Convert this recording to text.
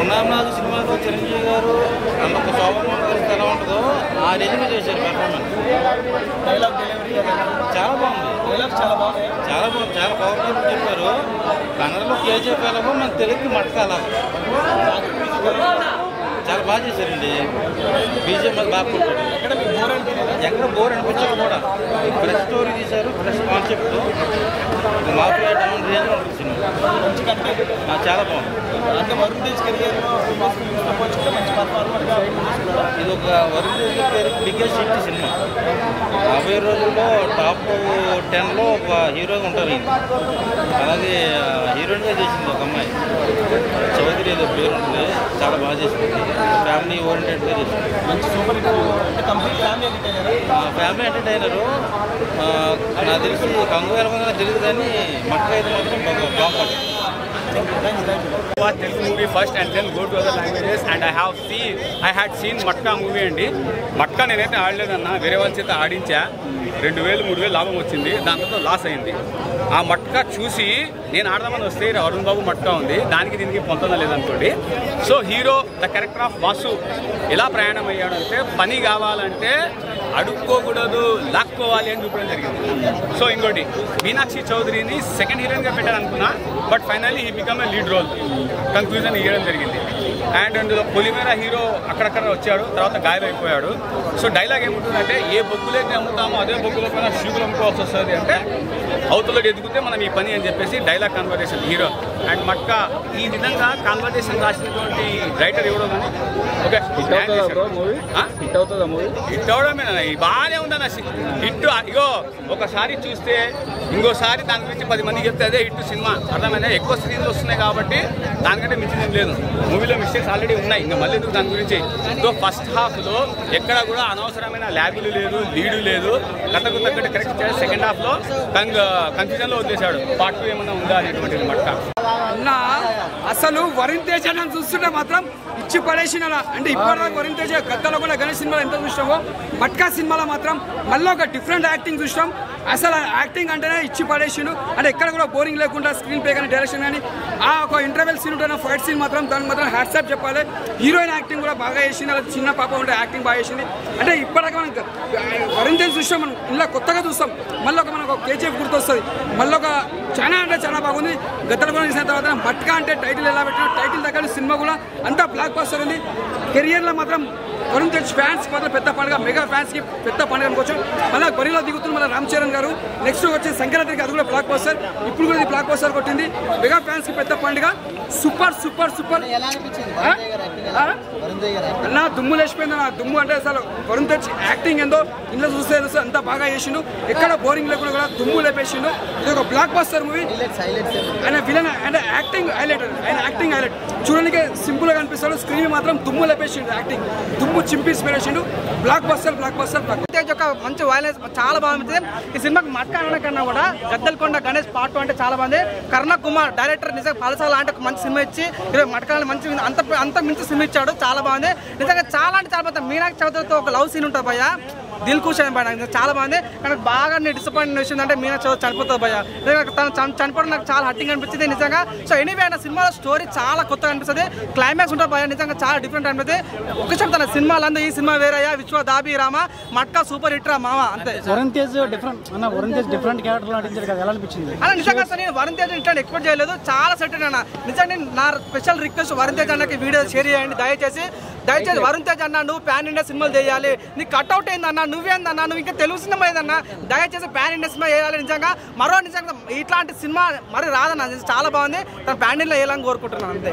ఉన్నామనాథ్ సినిమాలో చిరంజీవి గారు అంత శోభన్ కలిసి ఎలా ఉంటుందో ఆ రేంజ్లో చేశారు పెర్ఫార్మెన్స్. డైలాగ్ డెలివరీ చాలా బాగుంది. చాలా బాగుంది. చాలా పవర్ఫుల్ చెప్పారు. కన్నడలో కేజీఎఫ్ ఎలాగో మన తెలుగుకి మట్క అలా చాలా బాగా చేశారండి. బీజేపీ అది బాగా కొట్టాడు. ఎక్కడ బోర్ అనిపించదు కూడా. ఫ్రెష్ స్టోరీ తీశారు, fresh concept. Mafia down range ఉంటుంది సినిమా. చాలా బాగుంది. అంటే వరుణ్ తేజ్ కెరియర్లో ఇది ఒక Varun Tej biggest hit cinema. 50 రోజుల్లో టాప్ 10లో ఒక హీరోగా ఉంటారు. అలాగే హీరోయిన్గా చేసింది ఒక అమ్మాయి, చౌదరి ఏదో పేరు ఉంటుంది. చాలా బాగా చేసింది. ఫ్యామిలీ ఓరియంటెడ్గా చేసింది. మంచి super hit. Complete family entertainer. నాకు తెలిసి కంగు ఎలగొందని తెలియదు కానీ మట్క అయితే మాత్రం బాగుంటుంది. Watch Telugu movie first and then go to other languages, and I had seen Matka movie అండి. మట్కా నేనైతే ఆడలేదన్నా, వేరే వాళ్ళ చేత ఆడించా. 2000-3000 లాభం వచ్చింది, దాని తర్వాత లాస్ అయింది. ఆ మట్కా చూసి నేను ఆడదామని వస్తే అరుణ్ బాబు మట్కా ఉంది, దానికి దీనికి పొందడం లేదనుకోండి. So hero the character of Vasu ఎలా ప్రయాణం అయ్యాడు అంటే, పని కావాలంటే అడుక్కోకూడదు, లాక్కోవాలి అని చూపడం జరిగింది. సో ఇంకోటి మీనాక్షి చౌదరిని సెకండ్ హీరోయిన్గా పెట్టాలనుకున్నా, but finally he become a lead role conclusion ఇవ్వడం జరిగింది. అండ్ అందులో పొలిమేర హీరో అక్కడక్కడ వచ్చాడు, తర్వాత గాయమైపోయాడు. సో డైలాగ్ ఏముంటుందంటే, ఏ బొగ్గులైతే అమ్ముతామో అదే బొగ్గులో పైన షూగులు అమ్ముకోవాల్సి వస్తుంది అంటే, అవతల ఎదుగుతే మనం ఈ పని అని చెప్పేసి dialogue conversation hero. And matka ఈ విధంగా కాన్వర్జేషన్ రాసినటువంటి రైటర్ ఎవడో కానీ ఓకే హిట్ అవుతుందా మూవీ? హిట్ అవడమే బాగానే ఉందన్న. హిట్ ఇగో ఒకసారి చూస్తే ఇంకోసారి దాని గురించి 10 మందికి చెప్తే అదే హిట్ సినిమా. అర్థమైనా ఎక్కువ స్క్రీన్లు వస్తున్నాయి కాబట్టి దానికంటే మించింది లేదు. మూవీలో మిస్టేక్స్ ఆల్రెడీ ఉన్నాయి, ఇంకా మళ్ళీ ఎందుకు దాని గురించి. సో ఫస్ట్ హాఫ్లో ఎక్కడ కూడా అనవసరమైన ల్యాగులు లేదు, లీడు లేదు, కథకు తగ్గట్టు కరెక్ట్ చేసి సెకండ్ హాఫ్లో కన్ఫ్యూజన్లో వదిలేశాడు. పార్ట్ 2 ఏమన్నా ఉందా అనేటువంటిది మట్కా. అసలు వరుణ్ తేజ్ అని చూస్తుంటే మాత్రం ఇచ్చి పడేసిన. అంటే ఇప్పటిదాకా వరుణ్ తేజ్ గతంలో కూడా గణేష్ సినిమాలో ఎంత చూసినామో, మట్కా సినిమాలో మాత్రం మళ్ళీ ఒక డిఫరెంట్ యాక్టింగ్ చూసినాం. అసలు యాక్టింగ్ అంటేనే ఇచ్చి పడేసిండు. అంటే ఎక్కడ కూడా బోరింగ్ లేకుండా స్క్రీన్ ప్లే కానీ, డైరెక్షన్ కానీ, ఆ ఒక ఇంటర్వెల్ సీన్ ఉంటున్న ఫైట్ సీన్ మాత్రం దానికి మాత్రం హ్యాట్సాప్ చెప్పాలి. హీరోయిన్ యాక్టింగ్ కూడా బాగా చేసింది. అలా చిన్న పాప ఉంటే యాక్టింగ్ బాగా చేసింది. అంటే ఇప్పటిదాకా మనం వరుణ్ తేజ్ చూసాం, మనం ఇలా కొత్తగా చూస్తాం. మళ్ళీ ఒక మనకు కేజీఎఫ్ గుర్తొస్తుంది. మళ్ళీ ఒక చాలా అంటే చాలా బాగుంది. గతంలో కూడా చూసిన తర్వాత మట్కా అంటే టైటిల్ ఎలా పెట్టినా, టైటిల్ దగ్గర సినిమా కూడా అంతా బ్లాక్ బస్టర్ ఉంది. కెరియర్లో మాత్రం వరుణ్ తేజ్ ఫ్యాన్స్ మాత్రం పెద్ద పండుగ, మెగా ఫ్యాన్స్కి పెద్ద పండుగ అనుకోవచ్చు. మళ్ళీ బరిలో దిగుతుంది మళ్ళీ రామ్ చరణ్ గారు. నెక్స్ట్ వచ్చే సంక్రాంతికి అది కూడా బ్లాక్ బస్టర్. ఇప్పుడు కూడా ఇది బ్లాక్ బస్టర్ కొట్టింది. మెగా ఫ్యాన్స్కి పెద్ద పండుగ. సూపర్ సూపర్ సూపర్ అన్న. దుమ్ము లేచిపోయింది. నా దుమ్ము అంటే అసలు వరుణ్ తేజ్ యాక్టింగ్ ఏందో ఇంట్లో చూస్తే అంతా బాగా చేసిండు. ఎక్కడ బోరింగ్ లేకుండా కూడా దుమ్ము లేపేసిండు. ఇది ఒక బ్లాక్ బస్టర్ మూవీ. ఆయన విలన్ అంటే యాక్టింగ్ హైలైట్. ఆయన యాక్టింగ్ హైలైట్. చూడడానికి సింపుల్ గా అనిపిస్తాడు, స్క్రీన్ మాత్రం దుమ్ము లేపేసిండు. యాక్టింగ్ దుమ్ము చింపేసిపోయేసిండు. Blockbuster blockbuster. Tej యొక్క మంచి వైలెన్స్ చాలా బాగుంటుంది. ఈ సినిమాకి మట్కా అనడం కన్నా కూడా గద్దలకొండ గణేష్ పార్ట్ 2 అంటే చాలా బాగుంది. కరుణ కుమార్ డైరెక్టర్ నిజంగా పలసాల అంటే మంచి సినిమా ఇచ్చి మట్కాలని మంచి అంత మించి సినిమా ఇచ్చాడు. చాలా బాగుంది నిజంగా. చాలా అంటే చాలా బాగుంది. మీనాక్షి చౌదరితో ఒక లవ్ సీన్ ఉంటుంది భయ్య, దిల్ ఖుష్ అయిన భయ, చాలా బాగుంది. కానీ బాగా డిసప్పాయింట్ విషయం అంటే మీనాక్షి చౌదరి చనిపోతుంది భయ్య. తను చనిపోవడం నాకు చాలా హట్టింగ్ అనిపించింది నిజంగా. సో ఎనీవే అయినా సినిమాలో స్టోరీ చాలా కొత్తగా అనిపిస్తుంది. క్లైమాక్స్ ఉంటుంది భయ, నిజంగా చాలా డిఫరెంట్ అనిపిస్తుంది. ఒక చెప్తాను, సినిమాలంతా ఈ సినిమా వేరయ్యా, విశ్వ Dhabi Rama, matka super hit రా మామ అంతే. వరుణ్ తేజ్ డిఫరెంట్ క్యారెక్టర్ నటించారు కదా, ఎలా అనిపించింది? అలా నిజంగా సార్ నేను వరుణ్ తేజ్ ఇట్లా ఎక్స్పెక్ట్ చేయలేదు. చాలా సెట్ అన్న. నిజంగా నేను నా స్పెషల్ రిక్వెస్ట్ వరుణ్ తేజ్ అన్నకి వీడియో షేర్ చేయండి దయచేసి. వరుణ్ తేజ్ అన్న, నువ్వు ప్యాన్ ఇండియా సినిమాలు చేయాలి. నీకు కట్అవుట్ ఏందన్నా, నువ్వేందన్నా, నువ్వు ఇంకా తెలుగు సినిమా ఏదన్నా, దయచేసి ప్యాన్ ఇండియా సినిమా చేయాలి. నిజంగా నిజంగా ఇట్లాంటి సినిమా మరి రాదన్న, చాలా బాగుంది. తన ప్యాన్ ఇండియాలో వేయాలని కోరుకుంటున్నాను అంతే.